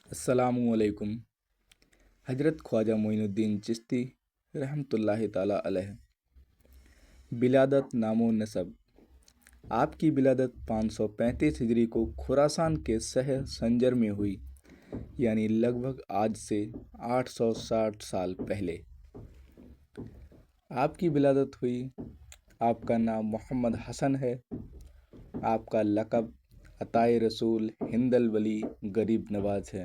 السلام علیکم۔ حضرت خواجہ معین الدین چشتی رحمۃ اللہ تعالیٰ علیہ۔ ولادت، نام و نسب۔ آپ کی ولادت 535 ہجری کو خراسان کے شہر سنجر میں ہوئی، یعنی لگ بھگ آج سے 860 سال پہلے آپ کی ولادت ہوئی۔ آپ کا نام محمد حسن ہے۔ آپ کا لقب عطائے رسول ہند الولی غریب نواز ہے۔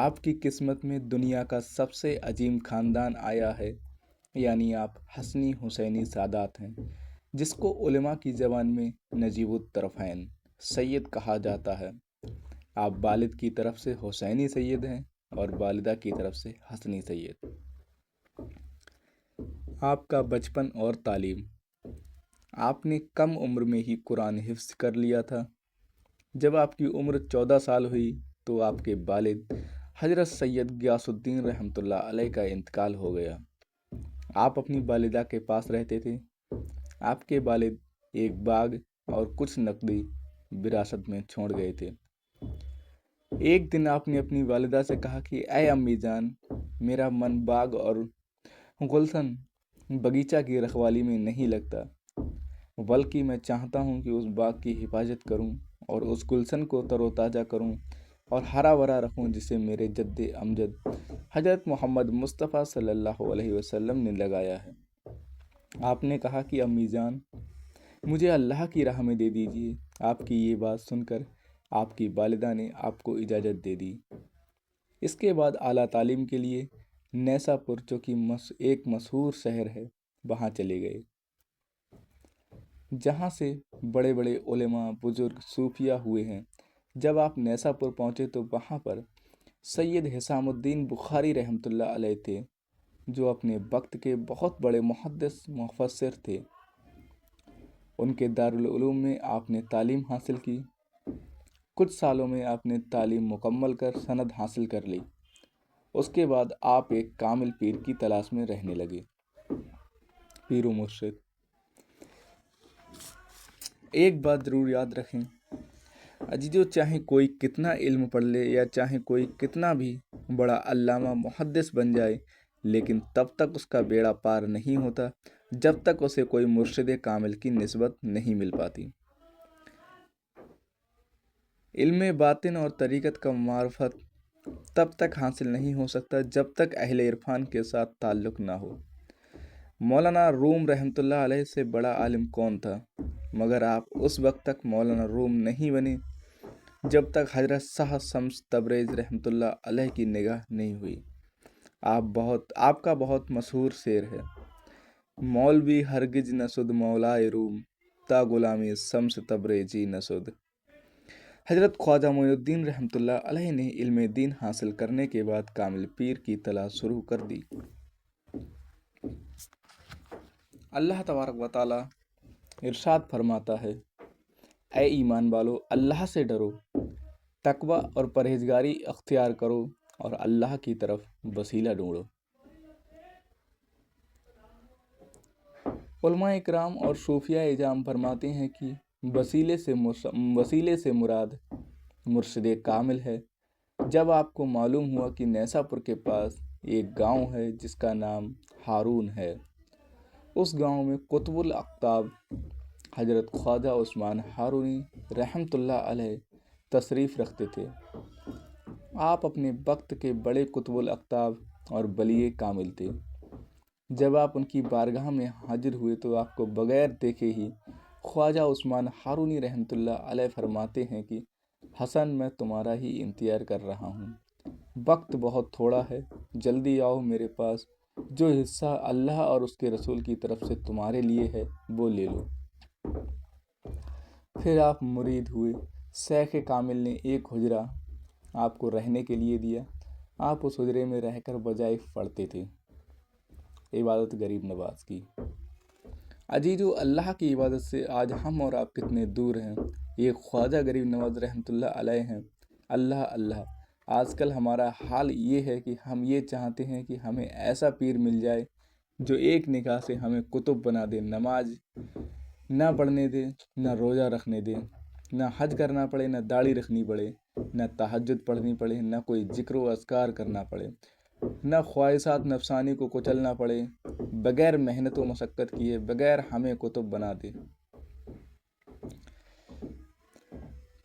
آپ کی قسمت میں دنیا کا سب سے عظیم خاندان آیا ہے، یعنی آپ حسنی حسینی سادات ہیں، جس کو علماء کی زبان میں نجیب الطرفین سید کہا جاتا ہے۔ آپ والد کی طرف سے حسینی سید ہیں اور والدہ کی طرف سے حسنی سید۔ آپ کا بچپن اور تعلیم۔ آپ نے کم عمر میں ہی قرآن حفظ کر لیا تھا۔ جب آپ کی عمر 14 سال ہوئی تو آپ کے والد حضرت سید غیاث الدین رحمۃ اللہ علیہ کا انتقال ہو گیا۔ آپ اپنی والدہ کے پاس رہتے تھے۔ آپ کے والد ایک باغ اور کچھ نقدی وراثت میں چھوڑ گئے تھے۔ ایک دن آپ نے اپنی والدہ سے کہا کہ اے امی جان، میرا من باغ اور گلشن باغیچہ کی رکھوالی میں نہیں لگتا، بلکہ میں چاہتا ہوں کہ اس باغ کی حفاظت کروں اور اس گلشن کو تر و تازہ کروں اور ہرا بھرا رکھوں جسے میرے جد امجد حضرت محمد مصطفیٰ صلی اللہ علیہ وسلم نے لگایا ہے۔ آپ نے کہا کہ امی جان، مجھے اللہ کی راہ میں دے دیجیے۔ آپ کی یہ بات سن کر آپ کی والدہ نے آپ کو اجازت دے دی۔ اس کے بعد اعلیٰ تعلیم کے لیے نیسا پور، جو کہ ایک مشہور شہر ہے، وہاں چلے گئے، جہاں سے بڑے بڑے علماء، بزرگ، صوفیہ ہوئے ہیں۔ جب آپ نیسا پور پہنچے تو وہاں پر سید حسام الدین بخاری رحمۃ اللہ علیہ تھے، جو اپنے وقت کے بہت بڑے محدث مفسر تھے۔ ان کے دارالعلوم میں آپ نے تعلیم حاصل کی۔ کچھ سالوں میں آپ نے تعلیم مکمل کر سند حاصل کر لی۔ اس کے بعد آپ ایک کامل پیر کی تلاش میں رہنے لگے۔ پیر و مرشد۔ ایک بات ضرور یاد رکھیں عزیزو، چاہے کوئی کتنا علم پڑھ لے یا چاہے کوئی کتنا بھی بڑا علامہ محدث بن جائے، لیکن تب تک اس کا بیڑا پار نہیں ہوتا جب تک اسے کوئی مرشد کامل کی نسبت نہیں مل پاتی۔ علم باطن اور طریقت کا معرفت تب تک حاصل نہیں ہو سکتا جب تک اہل عرفان کے ساتھ تعلق نہ ہو۔ مولانا روم رحمۃ اللہ علیہ سے بڑا عالم کون تھا؟ مگر آپ اس وقت تک مولانا روم نہیں بنے جب تک حضرت شاہ شمس تبریز رحمۃ اللہ علیہ کی نگاہ نہیں ہوئی۔ آپ کا بہت مشہور شعر ہے: مولوی ہرگز نہ شد مولائے روم، تا غلامی شمس تبریزی نہ شد۔ حضرت خواجہ معین الدین رحمۃ اللہ علیہ نے علم دین حاصل کرنے کے بعد کامل پیر کی تلاش شروع کر دی۔ اللہ تبارک و تعالیٰ ارشاد فرماتا ہے: اے ایمان والو، اللہ سے ڈرو، تقوی اور پرہیزگاری اختیار کرو اور اللہ کی طرف وسیلہ ڈھونڈو۔ علماء اکرام اور صوفیہ اعظام فرماتے ہیں کہ وسیلے سے مراد مرشد کامل ہے۔ جب آپ کو معلوم ہوا کہ نیسا پور کے پاس ایک گاؤں ہے جس کا نام ہارون ہے، اس گاؤں میں قطب الاقطاب حضرت خواجہ عثمان ہارونی رحمۃ اللہ علیہ تشریف رکھتے تھے۔ آپ اپنے وقت کے بڑے قطب الاقطاب اور ولی کامل تھے۔ جب آپ ان کی بارگاہ میں حاضر ہوئے تو آپ کو بغیر دیکھے ہی خواجہ عثمان ہارونی رحمۃ اللہ علیہ فرماتے ہیں کہ حسن، میں تمہارا ہی انتظار کر رہا ہوں، وقت بہت تھوڑا ہے، جلدی آؤ میرے پاس، جو حصہ اللہ اور اس کے رسول کی طرف سے تمہارے لیے ہے وہ لے لو۔ پھر آپ مرید ہوئے۔ شیخ کامل نے ایک حجرہ آپ کو رہنے کے لیے دیا۔ آپ اس حجرے میں رہ کر وظائف پڑھتے تھے، عبادت غریب نواز کی۔ عزیزو، اللہ کی عبادت سے آج ہم اور آپ کتنے دور ہیں۔ یہ خواجہ غریب نواز رحمۃ اللہ علیہ ہیں۔ اللہ اللہ، آج کل ہمارا حال یہ ہے کہ ہم یہ چاہتے ہیں کہ ہمیں ایسا پیر مل جائے جو ایک نگاہ سے ہمیں قطب بنا دے، نماز نہ پڑھنے دے، نہ روزہ رکھنے دے، نہ حج کرنا پڑے، نہ داڑھی رکھنی پڑے، نہ تہجد پڑھنی پڑے، نہ کوئی ذکر و اذکار کرنا پڑے، نہ خواہشات نفسانی کو کچلنا پڑے، بغیر محنت و مشقت کیے، بغیر ہمیں کتب بنا دے۔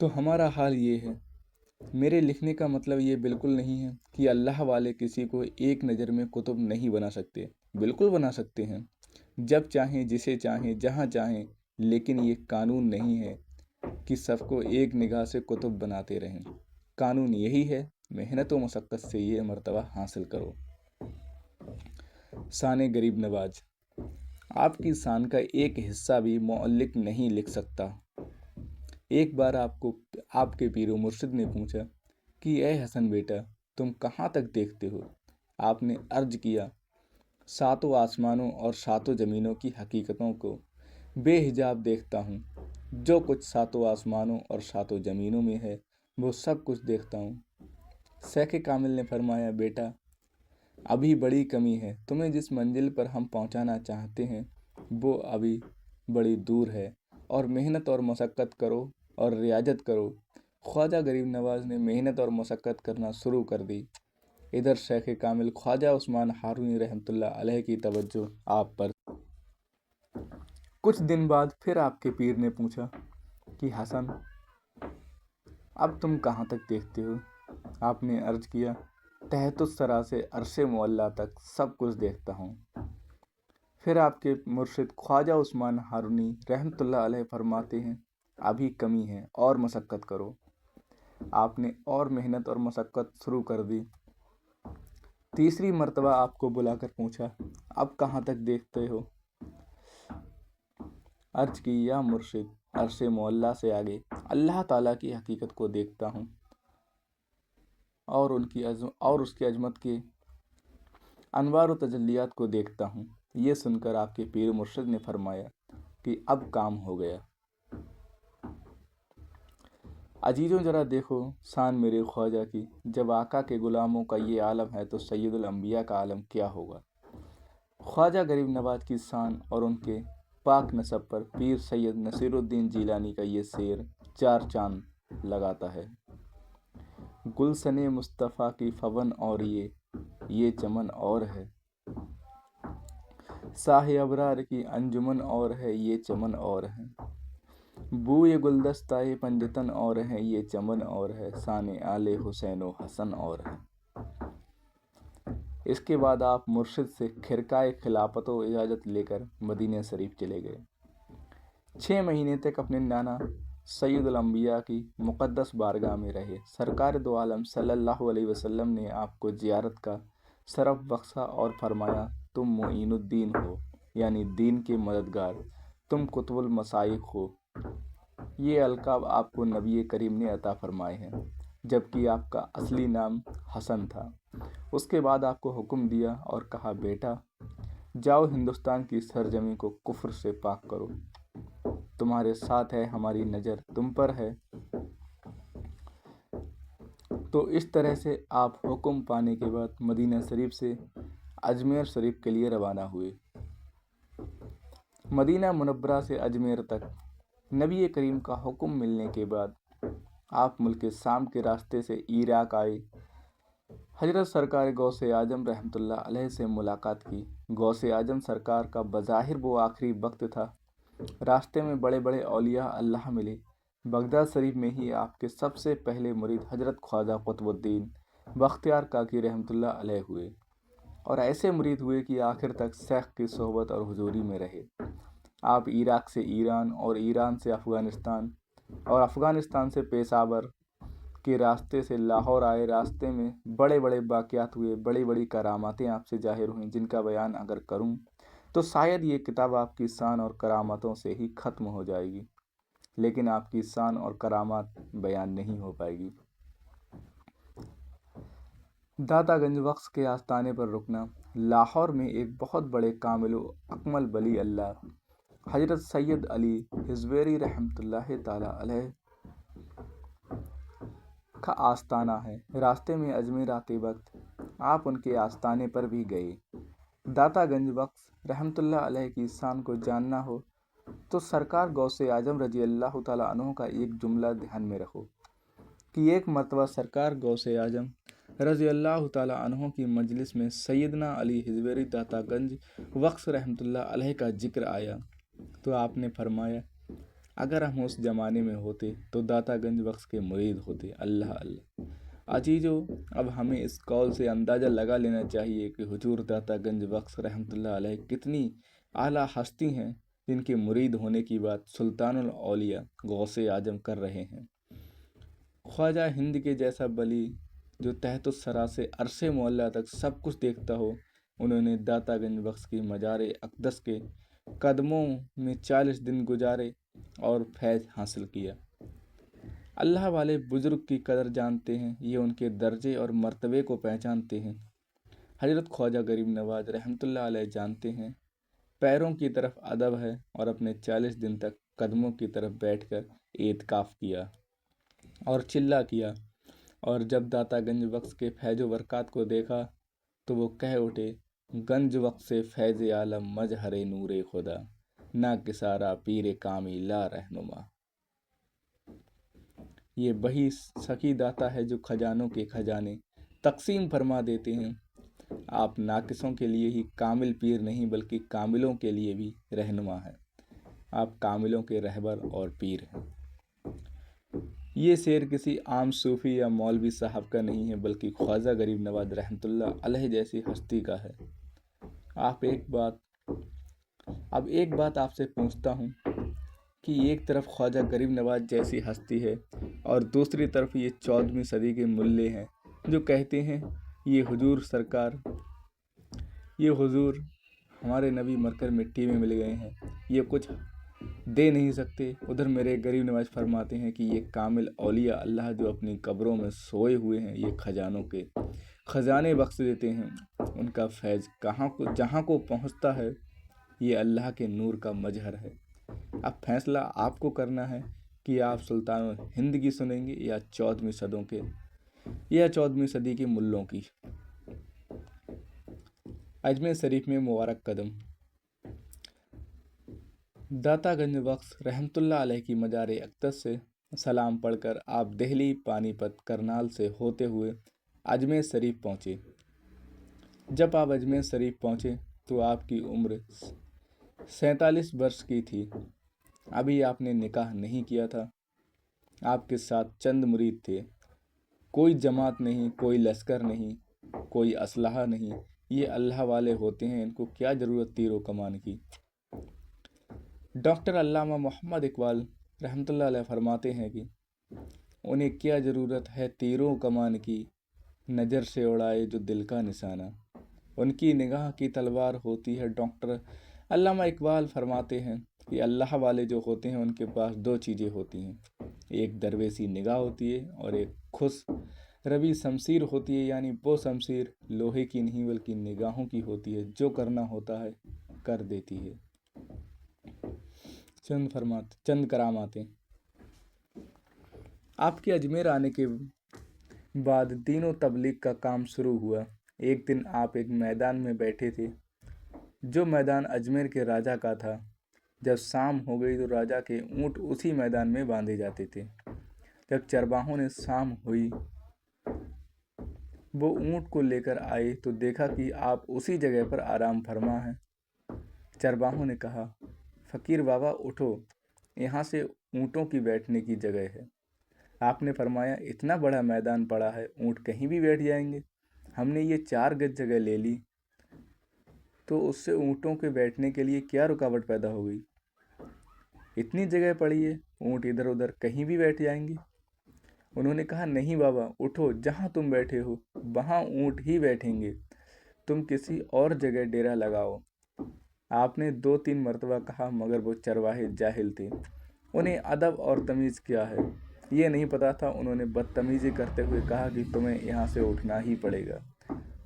تو ہمارا حال یہ ہے۔ میرے لکھنے کا مطلب یہ بالکل نہیں ہے کہ اللہ والے کسی کو ایک نظر میں کتب نہیں بنا سکتے، بالکل بنا سکتے ہیں، جب چاہیں، جسے چاہیں، جہاں چاہیں، لیکن یہ قانون نہیں ہے کہ سب کو ایک نگاہ سے کتب بناتے رہیں۔ قانون یہی ہے، محنت و مشقت سے یہ مرتبہ حاصل کرو۔ شان غریب نواز۔ آپ کی شان کا ایک حصہ بھی مؤلف نہیں لکھ سکتا۔ ایک بار آپ کے پیر و مرشد نے پوچھا کہ اے حسن بیٹا، تم کہاں تک دیکھتے ہو؟ آپ نے عرض کیا، ساتوں آسمانوں اور ساتوں زمینوں کی حقیقتوں کو بے حجاب دیکھتا ہوں۔ جو کچھ ساتوں آسمانوں اور ساتوں زمینوں میں ہے وہ سب کچھ دیکھتا ہوں۔ شیخ کامل نے فرمایا، بیٹا ابھی بڑی کمی ہے، تمہیں جس منزل پر ہم پہنچانا چاہتے ہیں وہ ابھی بڑی دور ہے، اور محنت اور مشقت کرو اور ریاضت کرو۔ خواجہ غریب نواز نے محنت اور مشقت کرنا شروع کر دی۔ ادھر شیخ کامل خواجہ عثمان ہارونی رحمۃ اللہ علیہ کی توجہ آپ پر۔ کچھ دن بعد پھر آپ کے پیر نے پوچھا کہ حسن، اب تم کہاں تک دیکھتے ہو؟ آپ نے عرض کیا، تحت الثری سے عرش معلیٰ تک سب کچھ دیکھتا ہوں۔ پھر آپ کے مرشد خواجہ عثمان ہارونی رحمۃ اللہ علیہ فرماتے ہیں، ابھی کمی ہے، اور مشقت کرو۔ آپ نے اور محنت اور مشقت شروع کر دی۔ تیسری مرتبہ آپ کو بلا کر پوچھا، اب کہاں تک دیکھتے ہو؟ عرض کی، یا مرشد، عرش معلیٰ سے آگے اللہ تعالیٰ کی حقیقت کو دیکھتا ہوں، اور اس کی عظمت کے انوار و تجلیات کو دیکھتا ہوں۔ یہ سن کر آپ کے پیر مرشد نے فرمایا کہ اب کام ہو گیا۔ عزیزوں، ذرا دیکھو شان میرے خواجہ کی، جب آقا کے غلاموں کا یہ عالم ہے تو سید الانبیاء کا عالم کیا ہوگا؟ خواجہ غریب نواز کی شان اور ان کے پاک نسب پر پیر سید نصیر الدین جیلانی کا یہ شعر چار چاند لگاتا ہے۔ گلشن مصطفیٰ کی فون اور یہ چمن اور ہے، شاہ ابرار کی انجمن اور ہے، یہ چمن اور ہے، بوئے گلدستہ پنجتن اور ہے، یہ چمن اور ہے، شان آل حسین و حسن اور ہے۔ اس کے بعد آپ مرشد سے خرقہ خلافت و اجازت لے کر مدینہ شریف چلے گئے۔ 6 مہینے تک اپنے نانا سید الانبیاء کی مقدس بارگاہ میں رہے۔ سرکار دو عالم صلی اللہ علیہ وسلم نے آپ کو زیارت کا شرف بخشا اور فرمایا، تم معین الدین ہو، یعنی دین کے مددگار، تم قطب المشائخ ہو۔ یہ القاب آپ کو نبی کریم نے عطا فرمائے ہیں، جبکہ آپ کا اصلی نام حسن تھا۔ اس کے بعد آپ کو حکم دیا اور کہا، بیٹا جاؤ ہندوستان کی سرزمین کو کفر سے پاک کرو، تمہارے ساتھ ہے، ہماری نظر تم پر ہے۔ تو اس طرح سے آپ حکم پانے کے بعد مدینہ شریف سے اجمیر شریف کے لیے روانہ ہوئے۔ مدینہ منورہ سے اجمیر تک نبی کریم کا حکم ملنے کے بعد آپ ملک شام کے راستے سے عراق آئے۔ حضرت سرکار غوث اعظم رحمۃ اللہ علیہ سے ملاقات کی۔ غوث اعظم سرکار کا بظاہر وہ آخری وقت تھا۔ راستے میں بڑے بڑے اولیاء اللہ ملے۔ بغداد شریف میں ہی آپ کے سب سے پہلے مرید حضرت خواجہ قطب الدین بختیار کاکی رحمۃ اللہ علیہ ہوئے، اور ایسے مرید ہوئے کہ آخر تک شیخ کی صحبت اور حضوری میں رہے۔ آپ عراق سے ایران اور ایران سے افغانستان اور افغانستان سے پیشاور کے راستے سے لاہور آئے۔ راستے میں بڑے بڑے واقعات ہوئے، بڑی بڑی کراماتیں آپ سے ظاہر ہوئیں، جن کا بیان اگر کروں تو شاید یہ کتاب آپ کی شان اور کراماتوں سے ہی ختم ہو جائے گی، لیکن آپ کی شان اور کرامات بیان نہیں ہو پائے گی۔ داتا گنج بخش کے آستانے پر رکنا۔ لاہور میں ایک بہت بڑے کامل و اکمل ولی اللہ حضرت سید علی ہزویری رحمۃ اللہ تعالی علیہ کا آستانہ ہے۔ راستے میں اجمیر آتے وقت آپ ان کے آستانے پر بھی گئے۔ داتا گنج بخش رحمۃ اللہ علیہ کی شان کو جاننا ہو تو سرکار غوث اعظم رضی اللہ تعالیٰ عنہ کا ایک جملہ دھیان میں رکھو کہ ایک مرتبہ سرکار غوث اعظم رضی اللہ تعالیٰ عنہ کی مجلس میں سیدنا علی حضوری داتا گنج بخش رحمۃ اللہ علیہ کا ذکر آیا تو آپ نے فرمایا اگر ہم اس زمانے میں ہوتے تو داتا گنج بخش کے مرید ہوتے۔ اللہ اللہ عزیزو، اب ہمیں اس قول سے اندازہ لگا لینا چاہیے کہ حضور داتا گنج بخش رحمۃ اللہ علیہ کتنی اعلیٰ ہستی ہیں جن کے مرید ہونے کی بات سلطان الاولیاء غوث اعظم کر رہے ہیں۔ خواجہ ہند کے جیسا بلی جو تحت الثری سے عرص معلیٰ تک سب کچھ دیکھتا ہو، انہوں نے داتا گنج بخش کی مزار اقدس کے قدموں میں 40 دن گزارے اور فیض حاصل کیا۔ اللہ والے بزرگ کی قدر جانتے ہیں، یہ ان کے درجے اور مرتبے کو پہچانتے ہیں۔ حضرت خواجہ غریب نواز رحمۃ اللہ علیہ جانتے ہیں پیروں کی طرف ادب ہے، اور اپنے 40 دن تک قدموں کی طرف بیٹھ کر اعتکاف کیا اور چلہ کیا، اور جب داتا گنج بخش کے فیض و برکات کو دیکھا تو وہ کہہ اٹھے گنج بخش سے فیض عالم مظہر نور خدا، نہ کسارا پیر کامی لا رہنما۔ یہ وہی سخی داتا ہے جو خزانوں کے خزانے تقسیم فرما دیتے ہیں۔ آپ ناقصوں کے لیے ہی کامل پیر نہیں بلکہ کاملوں کے لیے بھی رہنما ہیں۔ آپ کاملوں کے رہبر اور پیر ہیں۔ یہ شعر کسی عام صوفی یا مولوی صاحب کا نہیں ہے بلکہ خواجہ غریب نواز رحمۃ اللہ علیہ جیسی ہستی کا ہے۔ اب ایک بات آپ سے پوچھتا ہوں کہ ایک طرف خواجہ غریب نواز جیسی ہستی ہے اور دوسری طرف یہ 14ویں صدی کے ملے ہیں جو کہتے ہیں یہ حضور ہمارے نبی مر کر مٹی میں مل گئے ہیں، یہ کچھ دے نہیں سکتے۔ ادھر میرے غریب نواز فرماتے ہیں کہ یہ کامل اولیاء اللہ جو اپنی قبروں میں سوئے ہوئے ہیں، یہ خزانوں کے خزانے بخش دیتے ہیں۔ ان کا فیض جہاں کو پہنچتا ہے یہ اللہ کے نور کا مظہر ہے۔ اب فیصلہ آپ کو کرنا ہے کہ آپ سلطان ہند کی سنیں گے یا 14ویں صدی کے ملوں کی۔ اجمیر شریف میں مبارک قدم۔ داتا گنج بخش رحمۃ اللہ علیہ کی مزار اقدس سے سلام پڑھ کر آپ دہلی، پانی پت، کرنال سے ہوتے ہوئے اجمیر شریف پہنچے۔ جب آپ اجمیر شریف پہنچے تو آپ کی عمر 47 برس کی تھی۔ ابھی آپ نے نکاح نہیں کیا تھا۔ آپ کے ساتھ چند مرید تھے۔ کوئی جماعت نہیں، کوئی لشکر نہیں، کوئی اسلحہ نہیں۔ یہ اللہ والے ہوتے ہیں، ان کو کیا ضرورت تیر و کمان کی۔ ڈاکٹر علامہ محمد اقبال رحمۃ اللہ علیہ فرماتے ہیں کہ انہیں کیا ضرورت ہے تیروں کمان کی، نظر سے اڑائے جو دل کا نشانہ، ان کی نگاہ کی تلوار ہوتی ہے۔ ڈاکٹر علامہ اقبال فرماتے ہیں کہ اللہ والے جو ہوتے ہیں ان کے پاس 2 چیزیں ہوتی ہیں، ایک درویشی نگاہ ہوتی ہے اور ایک خس روی شمشیر ہوتی ہے، یعنی وہ شمشیر لوہے کی نہیں بلکہ نگاہوں کی ہوتی ہے، جو کرنا ہوتا ہے کر دیتی ہے۔ چند کراماتیں۔ آپ کے اجمیر آنے کے بعد دین و تبلیغ کا کام شروع ہوا۔ ایک دن آپ ایک میدان میں بیٹھے تھے جو میدان اجمیر کے راجا کا تھا۔ جب شام ہو گئی تو راجا کے اونٹ اسی میدان میں باندھے جاتے تھے۔ جب چرواہوں نے شام ہوئی وہ اونٹ کو لے کر آئے تو دیکھا کہ آپ اسی جگہ پر آرام فرما ہیں۔ چرواہوں نے کہا فقیر بابا اٹھو، یہاں سے اونٹوں کی بیٹھنے کی جگہ ہے۔ آپ نے فرمایا اتنا بڑا میدان پڑا ہے، اونٹ کہیں بھی بیٹھ جائیں گے، ہم نے یہ 4 گز جگہ لے لی تو اس سے اونٹوں کے بیٹھنے کے لیے کیا رکاوٹ پیدا ہو گئی؟ اتنی جگہ پڑی ہے، اونٹ ادھر ادھر کہیں بھی بیٹھ جائیں گے۔ انہوں نے کہا نہیں بابا اٹھو، جہاں تم بیٹھے ہو وہاں اونٹ ہی بیٹھیں گے، تم کسی اور جگہ ڈیرا لگاؤ۔ آپ نے 2-3 مرتبہ کہا مگر وہ چرواہے جاہل تھے، انہیں ادب اور تمیز کیا ہے یہ نہیں پتا تھا۔ انہوں نے بدتمیزی کرتے ہوئے کہا کہ تمہیں یہاں سے اٹھنا ہی پڑے گا۔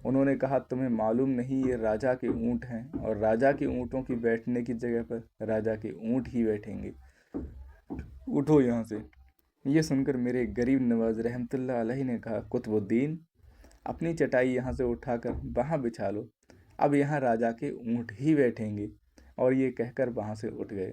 انہوں نے کہا تمہیں معلوم نہیں یہ راجا کے اونٹ ہیں اور راجا کے اونٹوں کی بیٹھنے کی جگہ پر راجا کے اونٹ ہی بیٹھیں گے، اٹھو یہاں سے۔ یہ سن کر میرے غریب نواز رحمۃ اللہ علیہ نے کہا قطب الدین اپنی چٹائی یہاں سے اٹھا کر وہاں بچھا لو، اب یہاں راجا کے اونٹ ہی بیٹھیں گے، اور یہ کہہ کر وہاں سے اٹھ گئے۔